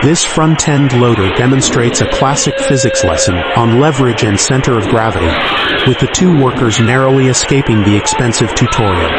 This front-end loader demonstrates a classic physics lesson on leverage and center of gravity, with the two workers narrowly escaping the expensive tutorial.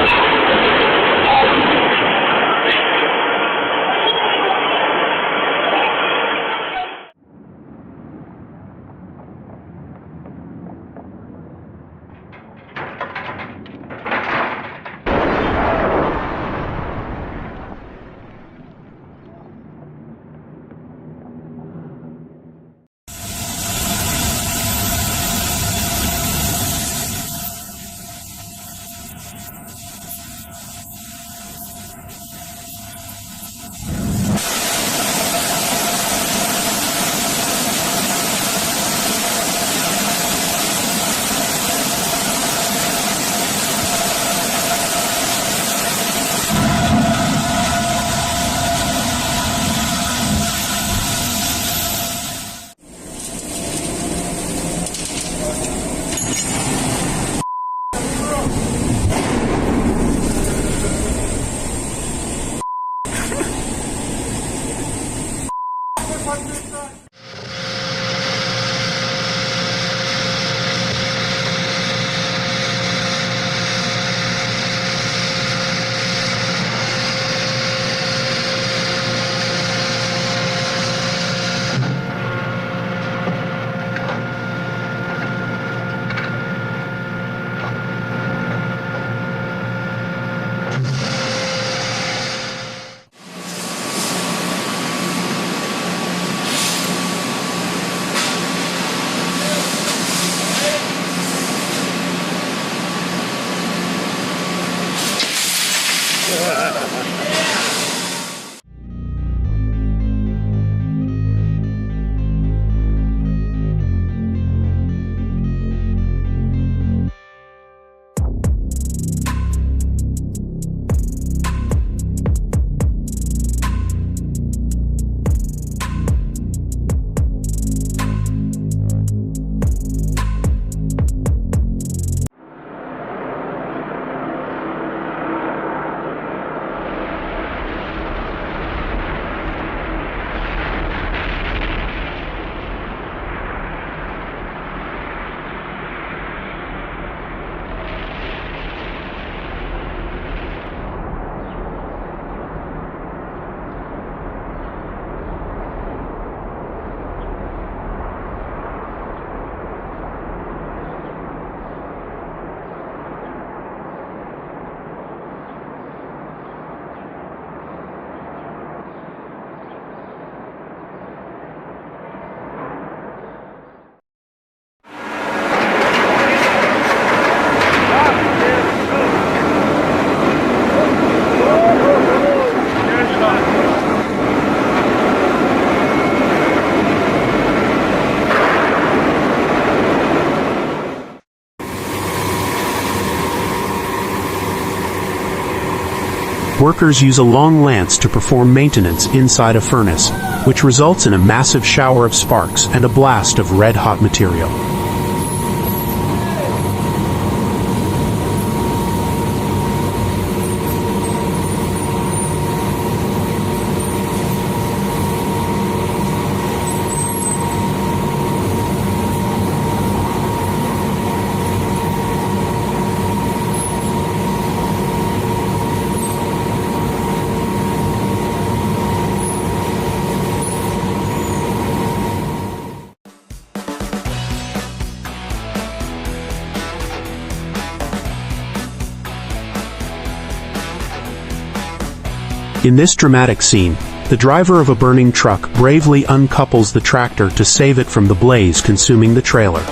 Workers use a long lance to perform maintenance inside a furnace, which results in a massive shower of sparks and a blast of red-hot material. In this dramatic scene, the driver of a burning truck bravely uncouples the tractor to save it from the blaze consuming the trailer.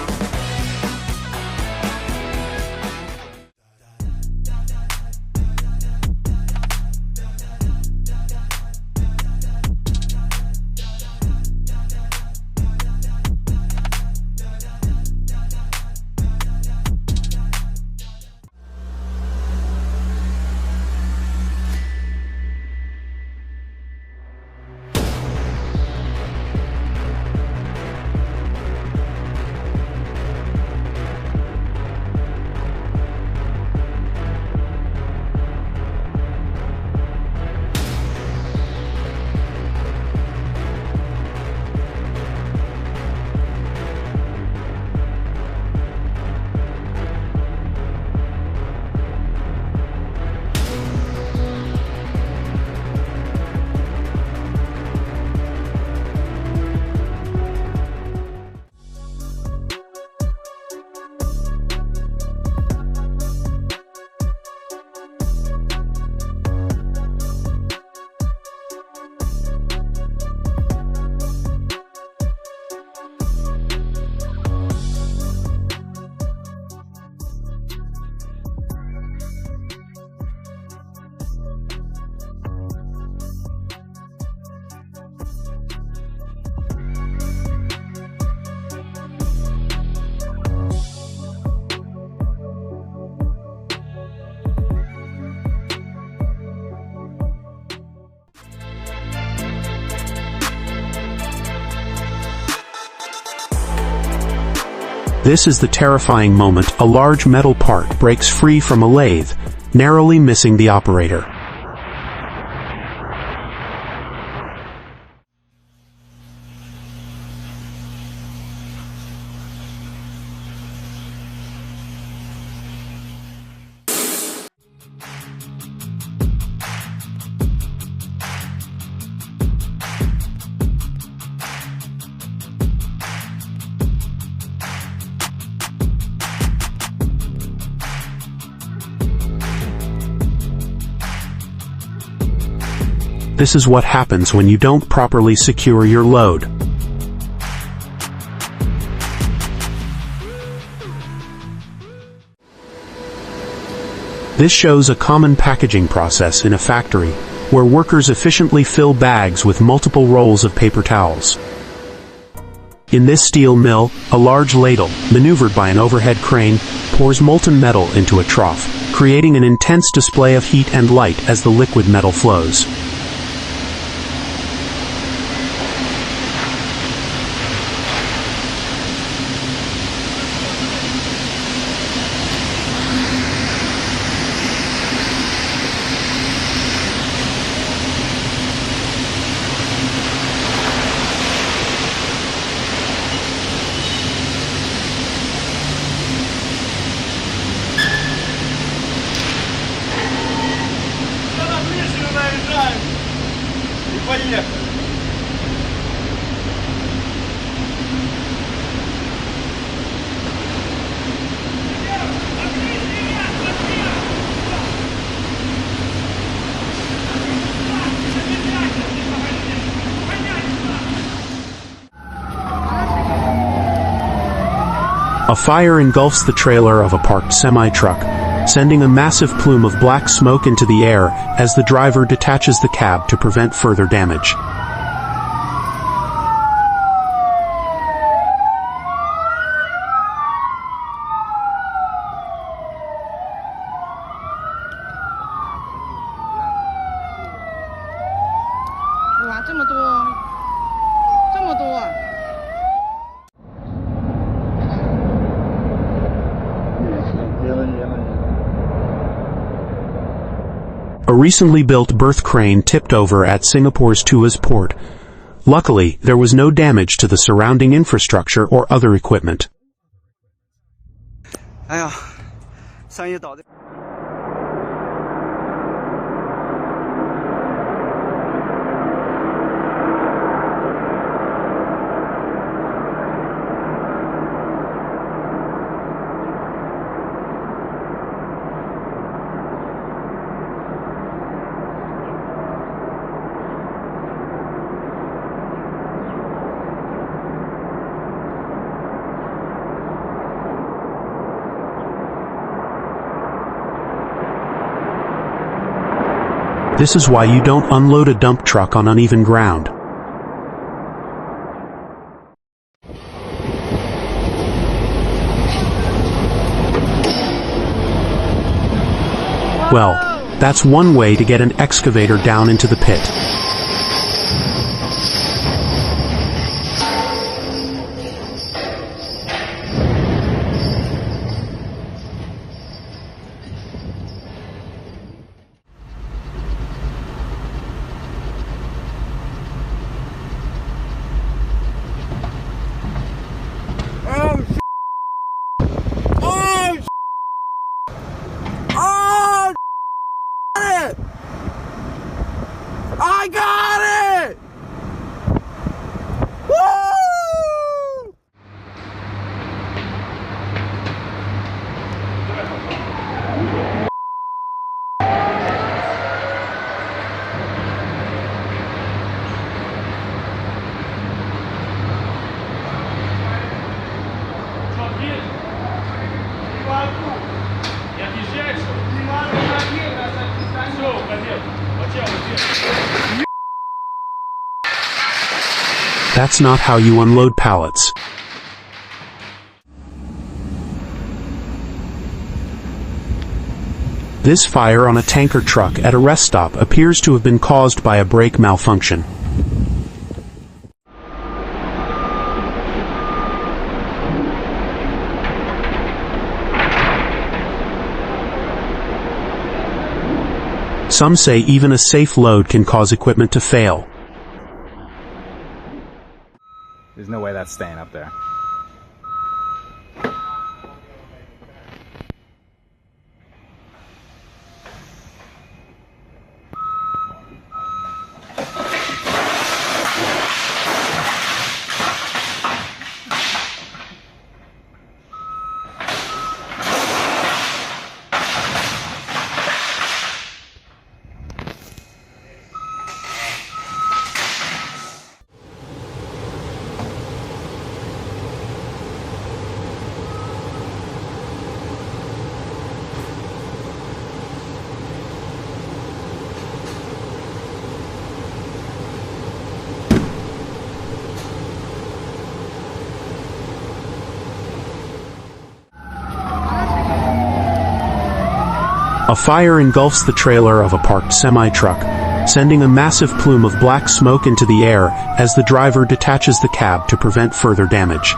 This is the terrifying moment a large metal part breaks free from a lathe, narrowly missing the operator. This is what happens when you don't properly secure your load. This shows a common packaging process in a factory, where workers efficiently fill bags with multiple rolls of paper towels. In this steel mill, a large ladle, maneuvered by an overhead crane, pours molten metal into a trough, creating an intense display of heat and light as the liquid metal flows. A fire engulfs the trailer of a parked semi-truck, sending a massive plume of black smoke into the air as the driver detaches the cab to prevent further damage. A recently built berth crane tipped over at Singapore's Tuas port. Luckily, there was no damage to the surrounding infrastructure or other equipment. 哎呀，三叶岛的。 This is why you don't unload a dump truck on uneven ground. Well, that's one way to get an excavator down into the pit. I got it! Woo! That's not how you unload pallets. This fire on a tanker truck at a rest stop appears to have been caused by a brake malfunction. Some say even a safe load can cause equipment to fail. There's no way that's staying up there. A fire engulfs the trailer of a parked semi-truck, sending a massive plume of black smoke into the air as the driver detaches the cab to prevent further damage.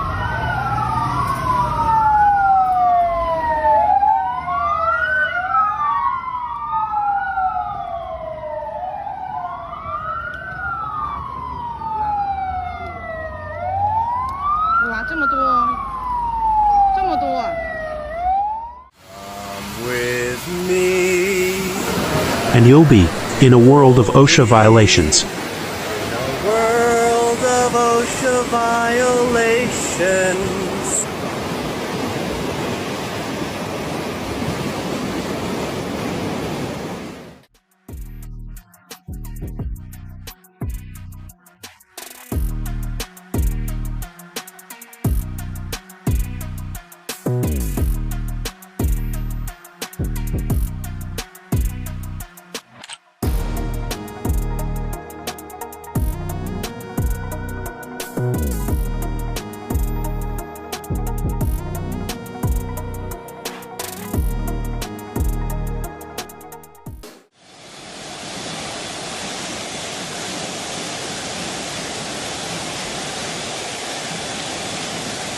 With me. And you'll be in a world of OSHA violations. A world of OSHA violations.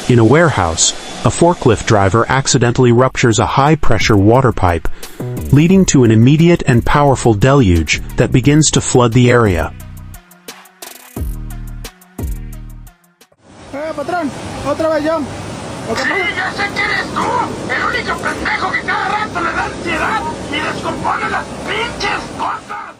In a warehouse, a forklift driver accidentally ruptures a high-pressure water pipe, leading to an immediate and powerful deluge that begins to flood the area. Patrón, otra vez yo. Sí, ya sé que eres tú, el único pendejo que cada rato le da ansiedad y descompone las pinches cosas.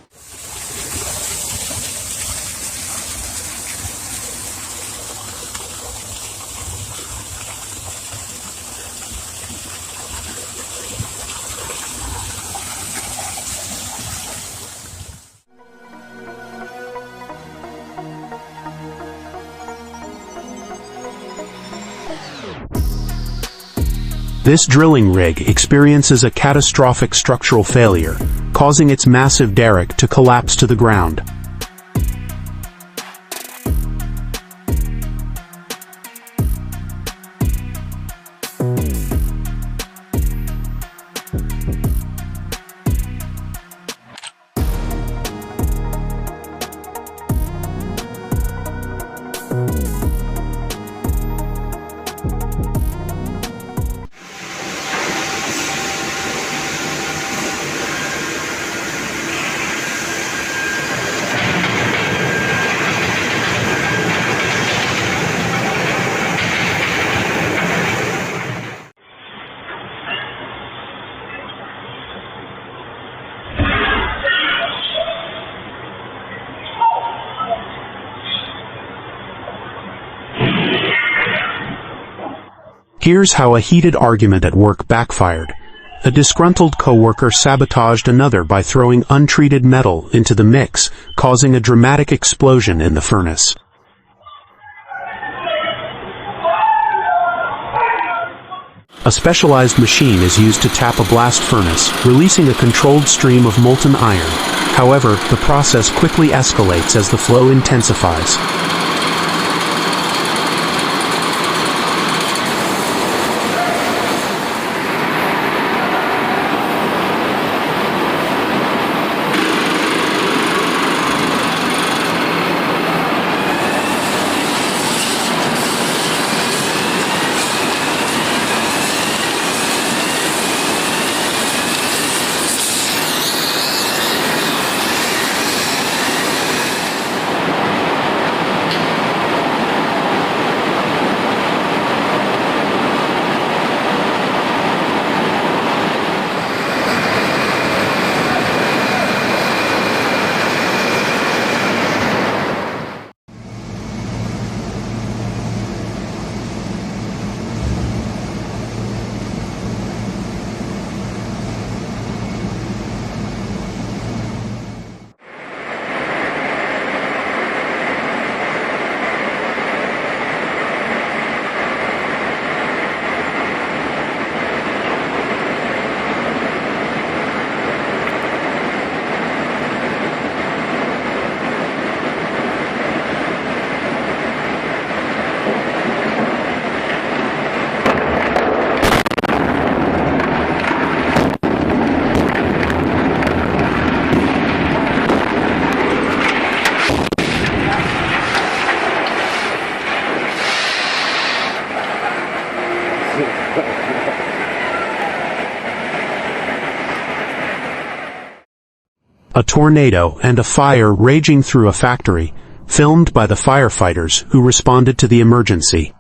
This drilling rig experiences a catastrophic structural failure, causing its massive derrick to collapse to the ground. Here's how a heated argument at work backfired. A disgruntled coworker sabotaged another by throwing untreated metal into the mix, causing a dramatic explosion in the furnace. A specialized machine is used to tap a blast furnace, releasing a controlled stream of molten iron. However, the process quickly escalates as the flow intensifies. a tornado and a fire raging through a factory, filmed by the firefighters who responded to the emergency.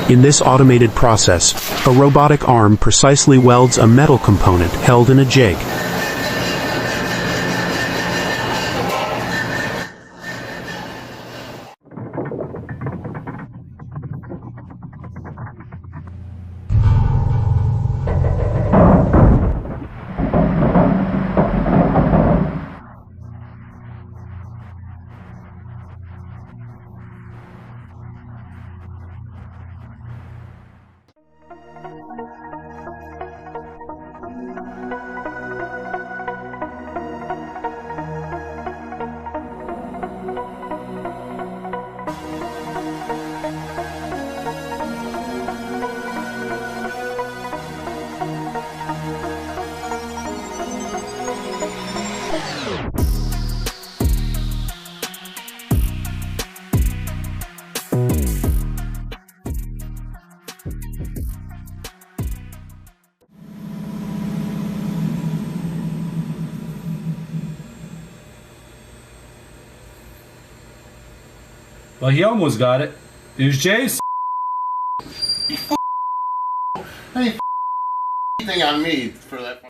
In this automated process, a robotic arm precisely welds a metal component held in a jig. Well, he almost got it. It was Jay's. Anything on me for that.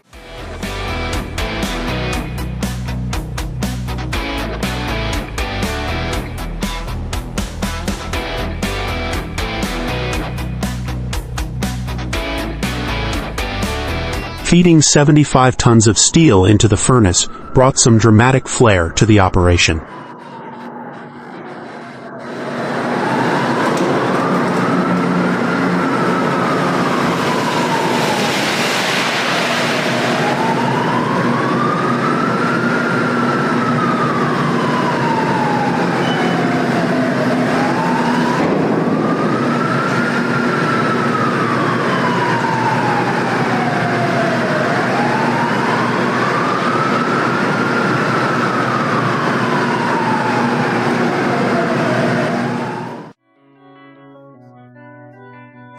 Feeding 75 tons of steel into the furnace brought some dramatic flair to the operation.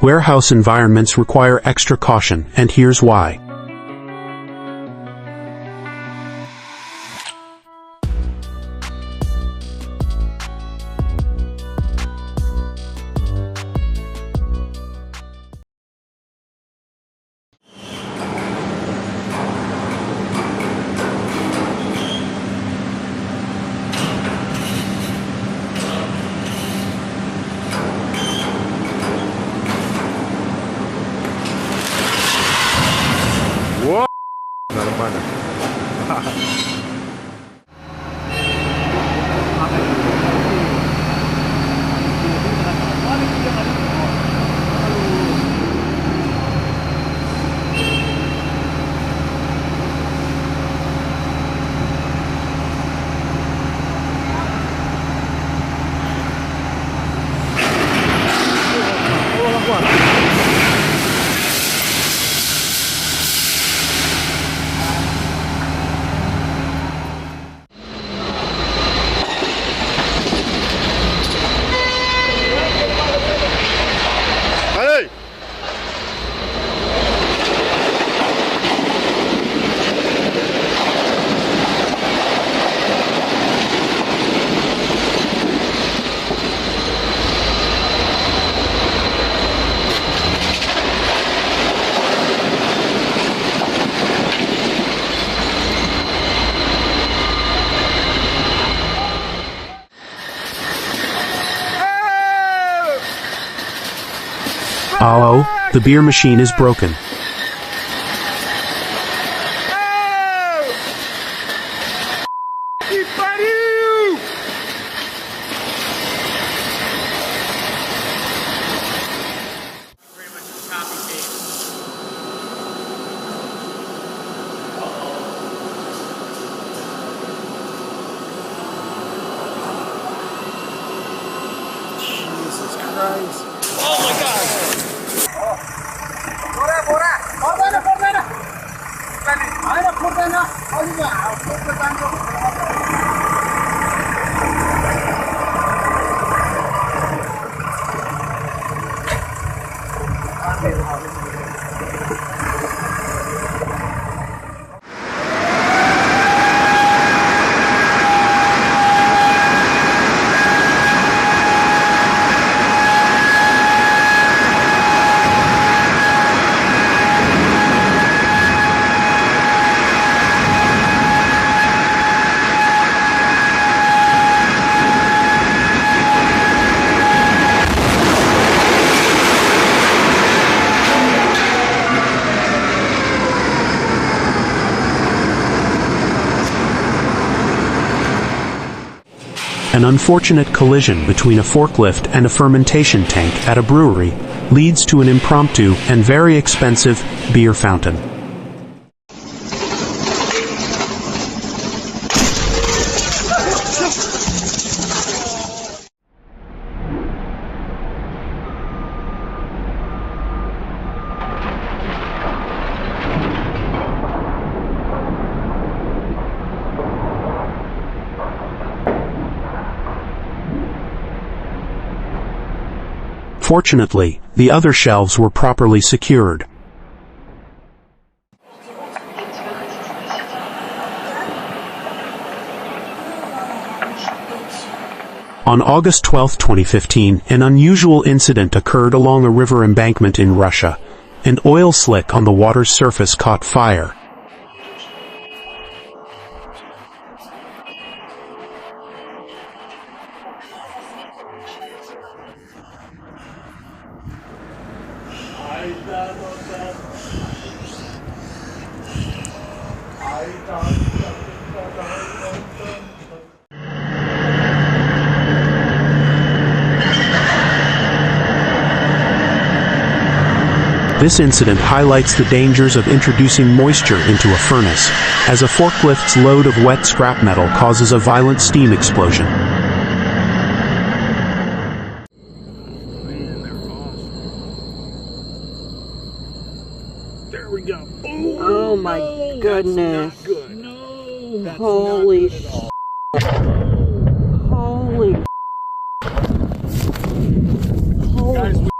Warehouse environments require extra caution, and here's why. Uh-oh, the beer machine is broken. Jesus guys. An unfortunate collision between a forklift and a fermentation tank at a brewery leads to an impromptu and very expensive beer fountain. Fortunately, the other shelves were properly secured. On August 12, 2015, an unusual incident occurred along a river embankment in Russia. An oil slick on the water's surface caught fire. This incident highlights the dangers of introducing moisture into a furnace, as a forklift's load of wet scrap metal causes a violent steam explosion. There we go. Oh my goodness. No. Holy Holy Guys,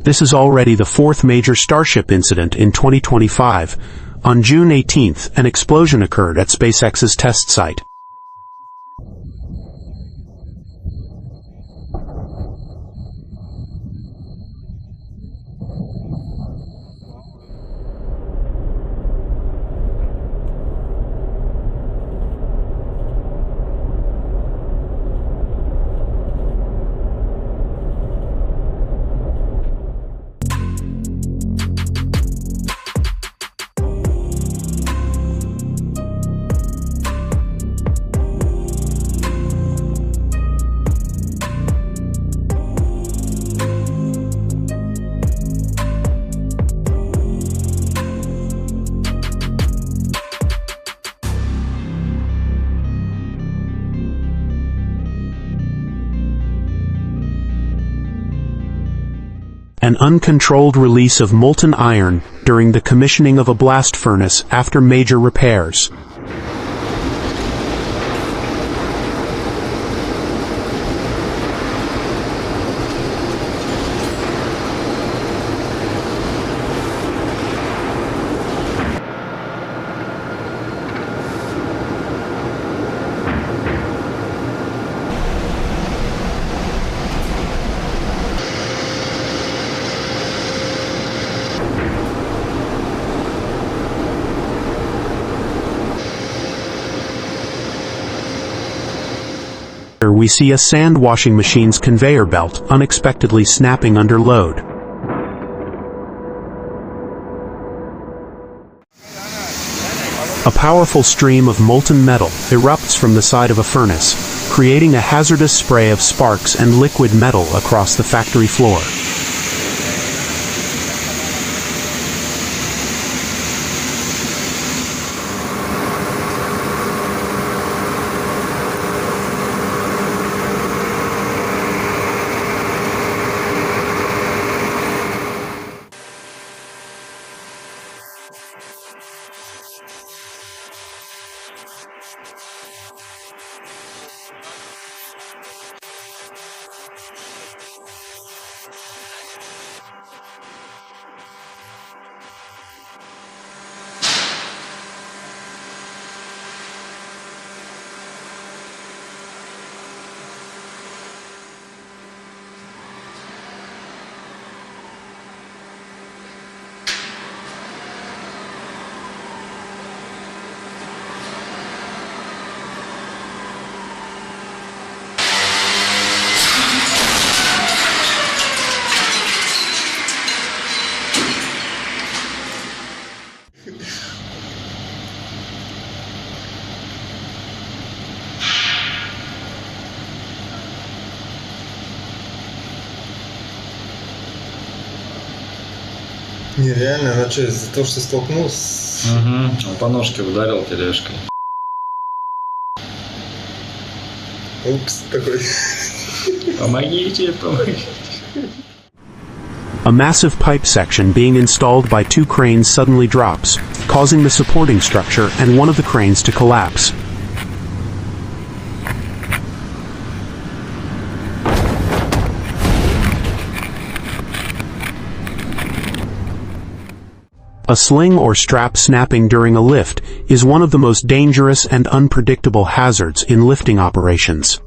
This is already the fourth major Starship incident in 2025. On June 18th, an explosion occurred at SpaceX's test site. An uncontrolled release of molten iron during the commissioning of a blast furnace after major repairs. We see a sand washing machine's conveyor belt unexpectedly snapping under load. A powerful stream of molten metal erupts from the side of a furnace, creating a hazardous spray of sparks and liquid metal across the factory floor. Нереально, она что, из-за того, что столкнулся с... Угу, он по ножке ударил тележкой. Упс, такой... Помогите, помогите. A massive pipe section being installed by 2 cranes suddenly drops, causing the supporting structure and one of the cranes to collapse. A sling or strap snapping during a lift is one of the most dangerous and unpredictable hazards in lifting operations.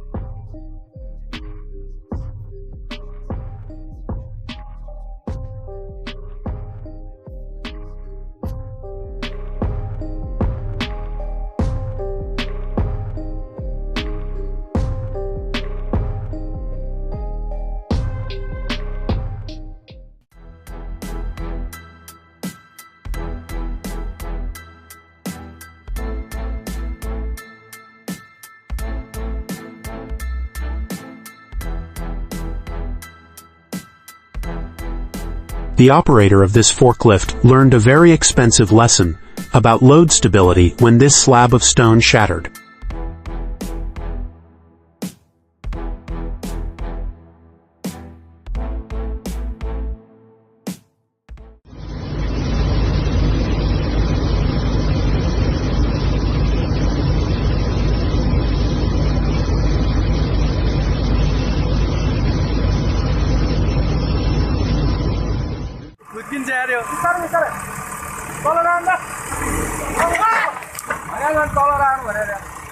The operator of this forklift learned a very expensive lesson about load stability when this slab of stone shattered. Tolerant.